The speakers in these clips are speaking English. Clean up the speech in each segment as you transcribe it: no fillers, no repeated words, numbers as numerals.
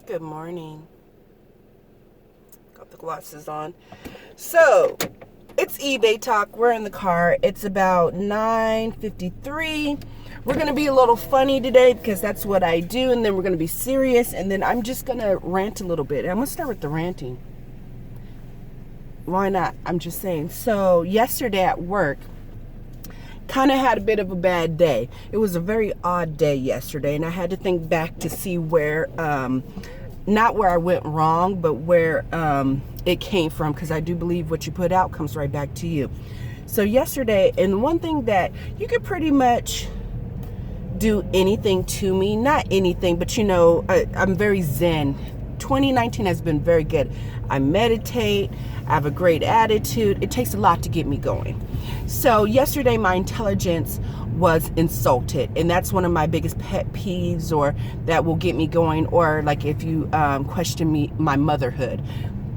Good morning. Got the glasses on. So, it's eBay talk. We're in the car. It's about 9:53. We're going to be a little funny today because that's what I do, and then we're going to be serious, and then I'm just going to rant a little bit. I'm going to start with the ranting. Why not? I'm just saying. So, yesterday at work, kind of had a bit of a bad day. It was a very odd day yesterday, and I had to think back to see where, not where I went wrong, but where it came from, because I do believe what you put out comes right back to you. So yesterday, and one thing that you could pretty much do anything to me, not anything, but I'm very zen. 2019 has been very good. I meditate, I have a great attitude. It takes a lot to get me going. So yesterday my intelligence was insulted, and that's one of my biggest pet peeves, or that will get me going. Or like if you question me, my motherhood,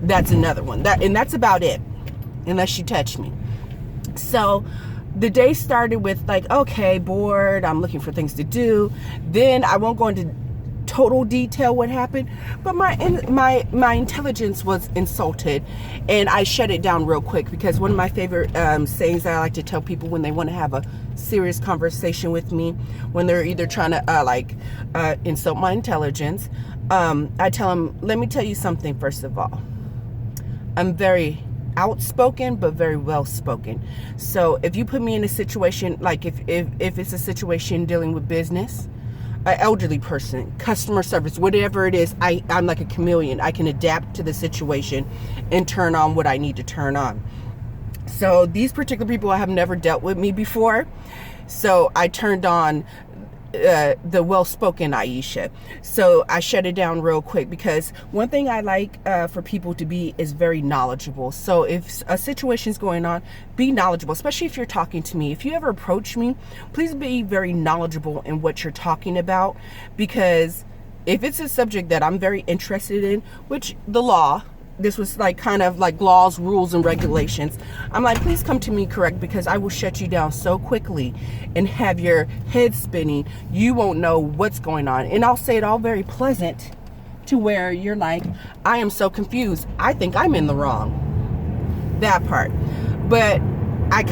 that's another one. That's about it, unless you touch me. So the day started with like, okay, bored, I'm looking for things to do. Then I won't go into total detail what happened, but my intelligence was insulted, and I shut it down real quick, because one of my favorite sayings that I like to tell people when they want to have a serious conversation with me, when they're either trying to insult my intelligence, I tell them, let me tell you something. First of all, I'm very outspoken but very well spoken. So if you put me in a situation, like if it's a situation dealing with business, an elderly person, customer service, whatever it is, I'm like a chameleon. I can adapt to the situation and turn on what I need to turn on. So these particular people have never dealt with me before, so I turned on the well-spoken Aisha. So I shut it down real quick, because one thing I like for people to be is very knowledgeable. So if a situation's going on, be knowledgeable, especially if you're talking to me. If you ever approach me, please be very knowledgeable in what you're talking about, because if it's a subject that I'm very interested in, which the law, this was like kind of like laws, rules, and regulations, I'm like, please come to me correct, because I will shut you down so quickly and have your head spinning. You won't know what's going on. And I'll say it all very pleasant, to where you're like, I am so confused. I think I'm in the wrong. That part. But I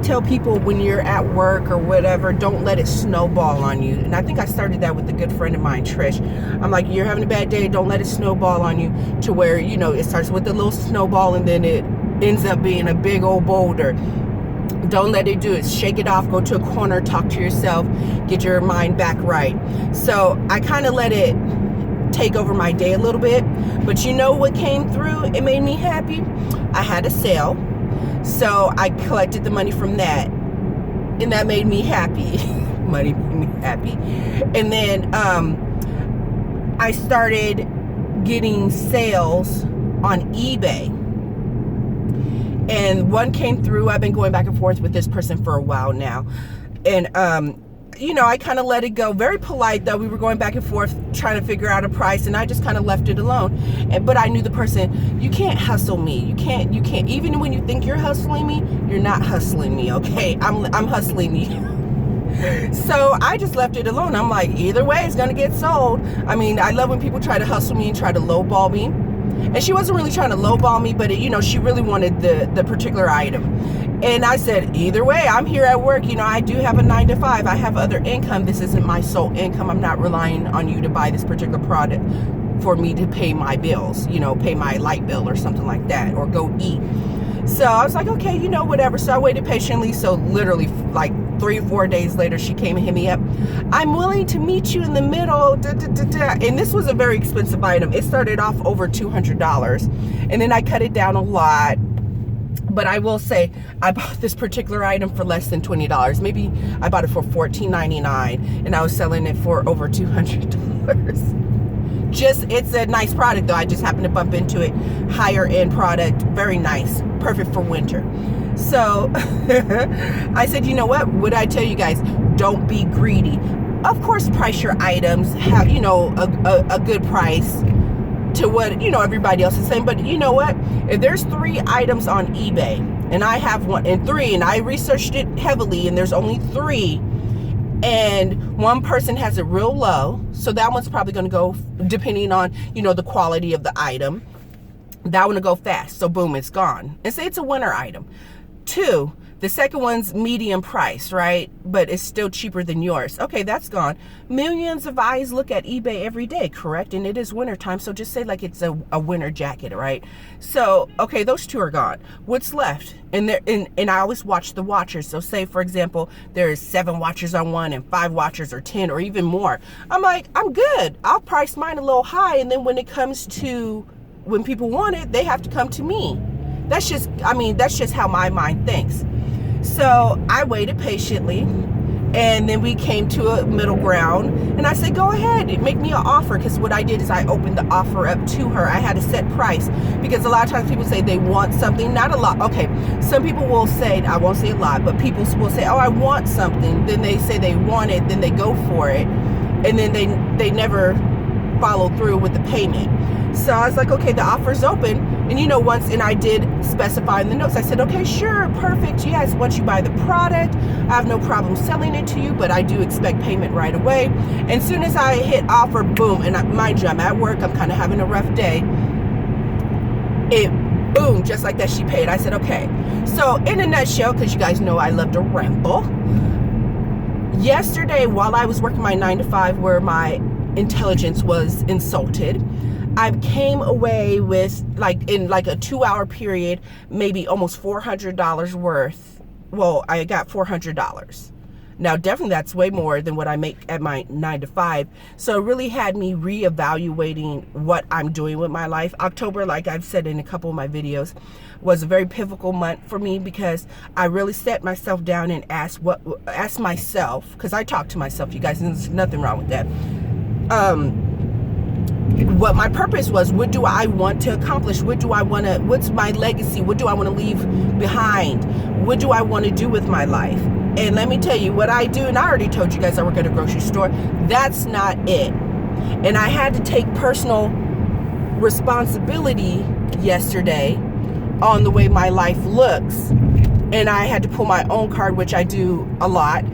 tell people, when you're at work or whatever, don't let it snowball on you. And I think I started that with a good friend of mine, Trish. I'm like, you're having a bad day, don't let it snowball on you, to where, it starts with a little snowball and then it ends up being a big old boulder. Don't let it do it. Shake it off, go to a corner, talk to yourself, get your mind back right. So I kind of let it take over my day a little bit. But you know what came through? It made me happy. I had a sale. So I collected the money from that, and that made me happy. Money made me happy. And then I started getting sales on eBay, and one came through. I've been going back and forth with this person for a while now, and I kind of let it go. Very polite, though. We were going back and forth trying to figure out a price, and I just kind of left it alone. But I knew the person, you can't hustle me. You can't. Even when you think you're hustling me, you're not hustling me, okay? I'm hustling you. So I just left it alone. I'm like, either way, it's going to get sold. I mean, I love when people try to hustle me and try to lowball me. And she wasn't really trying to lowball me, but she really wanted the particular item. And I said, either way, I'm here at work. I do have a 9 to 5. I have other income. This isn't my sole income. I'm not relying on you to buy this particular product for me to pay my bills, pay my light bill or something like that, or go eat. So I was like, okay, whatever. So I waited patiently. So literally like 3 or 4 days later, she came and hit me up. I'm willing to meet you in the middle. And this was a very expensive item. It started off over $200. And then I cut it down a lot. But I will say, I bought this particular item for less than $20. Maybe I bought it for $14.99, and I was selling it for over $200. It's a nice product, though. I just happened to bump into it. Higher end product, very nice, perfect for winter. So I said, you know what? Would I tell you guys, don't be greedy. Of course, price your items, have a good price to what everybody else is saying. But you know what, if there's 3 items on eBay and I have 1 and 3, and I researched it heavily, and there's only 3, and one person has it real low, so that one's probably going to go, depending on, the quality of the item, that one will go fast. So boom, it's gone. And say it's a winter item. 2, the second one's medium price, right? But it's still cheaper than yours. Okay, that's gone. Millions of eyes look at eBay every day, correct? And it is winter time, so just say like it's a winter jacket, right? So, okay, those 2 are gone. What's left? And I always watch the watchers. So say, for example, there's 7 watchers on one and 5 watchers or 10 or even more. I'm like, I'm good. I'll price mine a little high, and then when it comes to when people want it, they have to come to me. That's just how my mind thinks. So I waited patiently, and then we came to a middle ground, and I said, go ahead, make me an offer, because what I did is I opened the offer up to her. I had a set price, because a lot of times people say they want something, not a lot. Okay, some people will say, I won't say a lot, but people will say, oh, I want something. Then they say they want it, then they go for it, and then they never follow through with the payment. So I was like, okay, the offer's open. And I did specify in the notes, I said, okay, sure, perfect, yes, once you buy the product, I have no problem selling it to you, but I do expect payment right away. And as soon as I hit offer, boom, and mind you, I'm at work, I'm kind of having a rough day, boom, just like that, she paid. I said, okay. So in a nutshell, because you guys know I love to ramble, yesterday while I was working my 9 to 5 where my intelligence was insulted, I came away with, in a 2-hour period, maybe almost $400 worth. Well, I got $400. Now, definitely that's way more than what I make at my 9 to 5. So it really had me reevaluating what I'm doing with my life. October, like I've said in a couple of my videos, was a very pivotal month for me, because I really set myself down and asked myself, because I talk to myself, you guys, and there's nothing wrong with that. What my purpose was. What do I want to accomplish? What's my legacy? What do I want to leave behind? What do I want to do with my life? And let me tell you what I do, and I already told you guys I work at a grocery store. That's not it. And I had to take personal responsibility yesterday on the way my life looks. And I had to pull my own card, which I do a lot.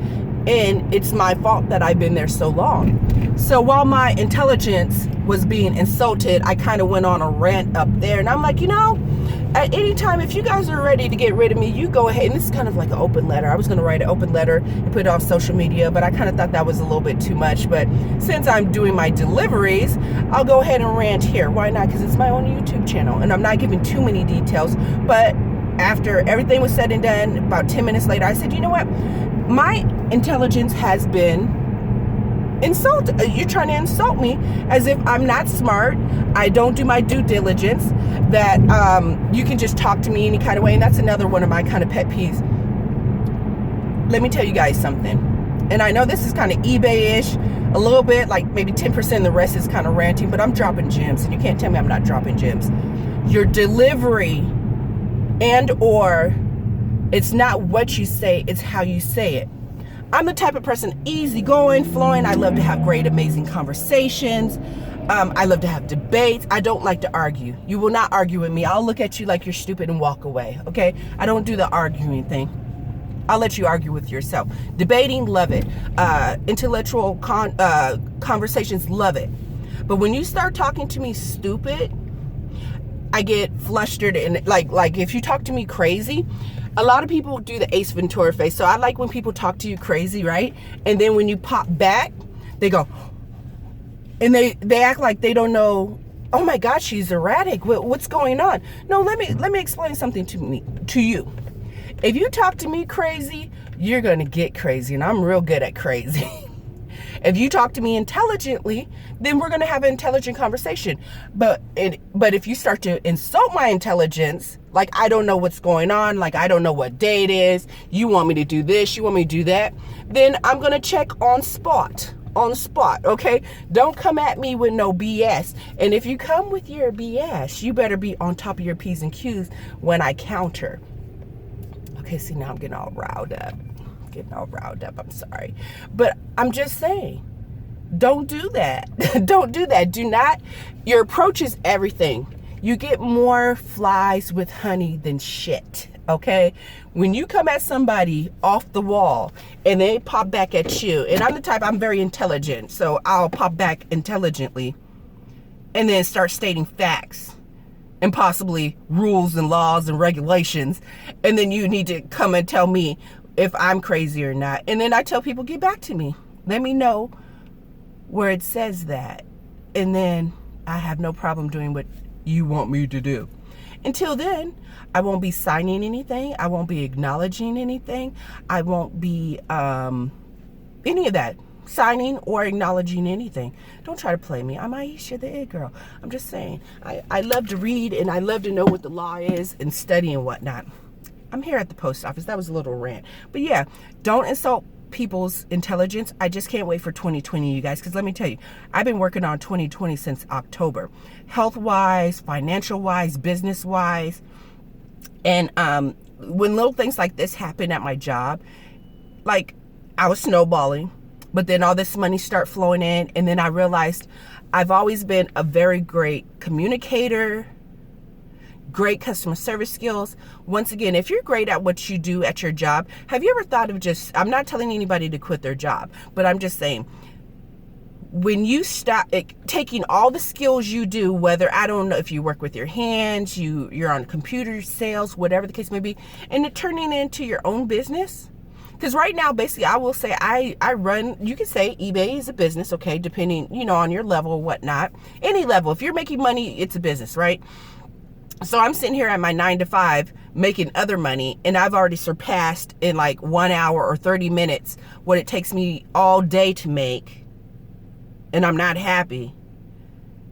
And it's my fault that I've been there so long. So while my intelligence was being insulted, I kind of went on a rant up there. And I'm like, at any time, if you guys are ready to get rid of me, you go ahead. And this is kind of like an open letter. I was going to write an open letter and put it on social media, but I kind of thought that was a little bit too much. But since I'm doing my deliveries, I'll go ahead and rant here. Why not? Because it's my own YouTube channel, and I'm not giving too many details. But after everything was said and done, about 10 minutes later, I said, you know what? My intelligence has been insulted. You're trying to insult me as if I'm not smart. I don't do my due diligence, that you can just talk to me any kind of way. And that's another one of my kind of pet peeves. Let me tell you guys something. And I know this is kind of eBay-ish, a little bit, like maybe 10%, the rest is kind of ranting, but I'm dropping gems, and you can't tell me I'm not dropping gems. Your delivery or it's not what you say, it's how you say it. I'm the type of person, easygoing, flowing. I love to have great, amazing conversations. I love to have debates. I don't like to argue. You will not argue with me. I'll look at you like you're stupid and walk away, okay? I don't do the arguing thing. I'll let you argue with yourself. Debating, love it. Intellectual conversations, love it. But when you start talking to me stupid, I get flustered, and like if you talk to me crazy, a lot of people do the Ace Ventura face. So I like when people talk to you crazy, right? And then when you pop back, they go, and they act like they don't know. Oh my God, she's erratic. What's going on? No, let me explain something to you. If you talk to me crazy, you're gonna get crazy, and I'm real good at crazy. If you talk to me intelligently, then we're going to have an intelligent conversation. But if you start to insult my intelligence, like I don't know what's going on, like I don't know what day it is, you want me to do this, you want me to do that, then I'm going to check on spot, okay? Don't come at me with no BS. And if you come with your BS, you better be on top of your P's and Q's when I counter. Okay, see, now I'm getting all riled up. I'm sorry, but I'm just saying, don't do that. Don't do that. Do not. Your approach is everything. You get more flies with honey than shit. Okay, when you come at somebody off the wall and they pop back at you, and I'm the type, I'm very intelligent, so I'll pop back intelligently and then start stating facts and possibly rules and laws and regulations, and then you need to come and tell me if I'm crazy or not. And then I tell people, get back to me, let me know where it says that, and then I have no problem doing what you want me to do. Until then, I won't be signing anything. I won't be acknowledging anything. I won't be any of that, signing or acknowledging anything. Don't try to play me. I'm Aisha, the It Girl. I'm just saying, I love to read and I love to know what the law is and study and whatnot. I'm here at the post office. That was a little rant. But yeah, don't insult people's intelligence. I just can't wait for 2020, you guys, because let me tell you, I've been working on 2020 since October, health-wise, financial-wise, business-wise. And when little things like this happen at my job, like I was snowballing, but then all this money start flowing in, and then I realized I've always been a very great communicator, great customer service skills. Once again, if you're great at what you do at your job, have you ever thought of just, I'm not telling anybody to quit their job, but I'm just saying, when you stop taking all the skills you do, whether, I don't know if you work with your hands, you're on computer sales, whatever the case may be, and it turning into your own business. Because right now, basically, I will say I run, you can say eBay is a business, okay, depending, on your level or whatnot. Any level, if you're making money, it's a business, right? So I'm sitting here at my 9-to-5 making other money, and I've already surpassed in like 1 hour or 30 minutes what it takes me all day to make, and I'm not happy.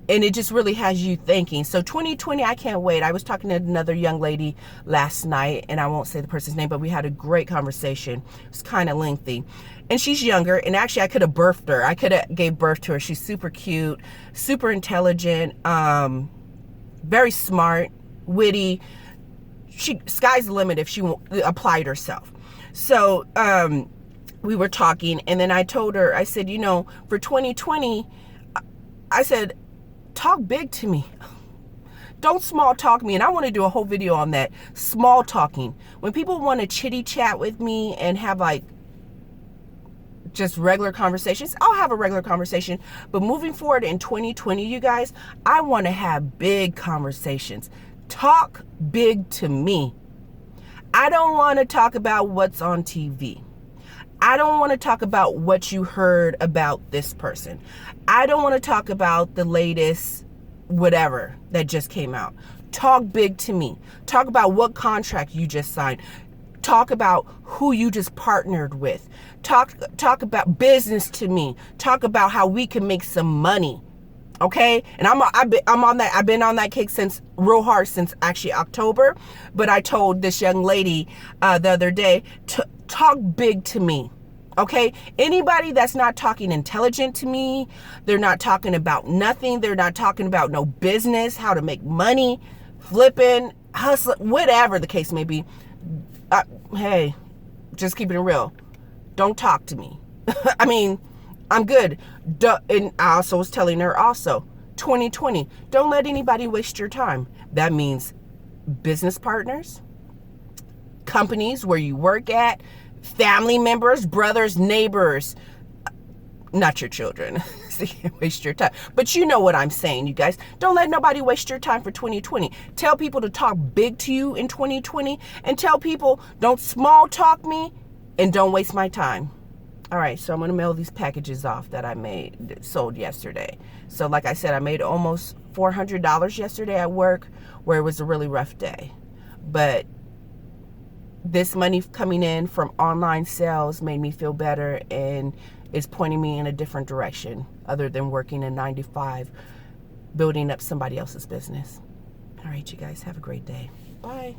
And it just really has you thinking. So 2020, I can't wait. I was talking to another young lady last night, and I won't say the person's name, but we had a great conversation. It was kind of lengthy. And she's younger, and actually I could have birthed her. I could have gave birth to her. She's super cute, super intelligent, very smart, witty. Sky's the limit if she applied herself. So we were talking, and then I told her, I said, for 2020, I said, talk big to me. Don't small talk me. And I want to do a whole video on that. Small talking. When people want to chitty chat with me and have like just regular conversations, I'll have a regular conversation. But moving forward in 2020, you guys, I want to have big conversations. Talk big to me. I don't want to talk about what's on TV. I don't want to talk about what you heard about this person. I don't want to talk about the latest whatever that just came out. Talk big to me. Talk about what contract you just signed. Talk about who you just partnered with. Talk about business to me. Talk about how we can make some money. Okay? And I'm on that. I've been on that kick real hard since actually October. But I told this young lady the other day to talk big to me. Okay? Anybody that's not talking intelligent to me, they're not talking about nothing. They're not talking about no business, how to make money, flipping, hustling, whatever the case may be. Hey, just keeping it real. Don't talk to me. I mean, I'm good. And I also was telling her also, 2020, don't let anybody waste your time. That means business partners, companies where you work at, family members, brothers, neighbors, not your children. Waste your time. But you know what I'm saying, you guys. Don't let nobody waste your time for 2020. Tell people to talk big to you in 2020, and tell people don't small talk me and don't waste my time. All right, so I'm going to mail these packages off that I sold yesterday. So like I said, I made almost $400 yesterday at work, where it was a really rough day. But this money coming in from online sales made me feel better, and is pointing me in a different direction other than working a 9-to-5, building up somebody else's business. All right, you guys, have a great day. Bye.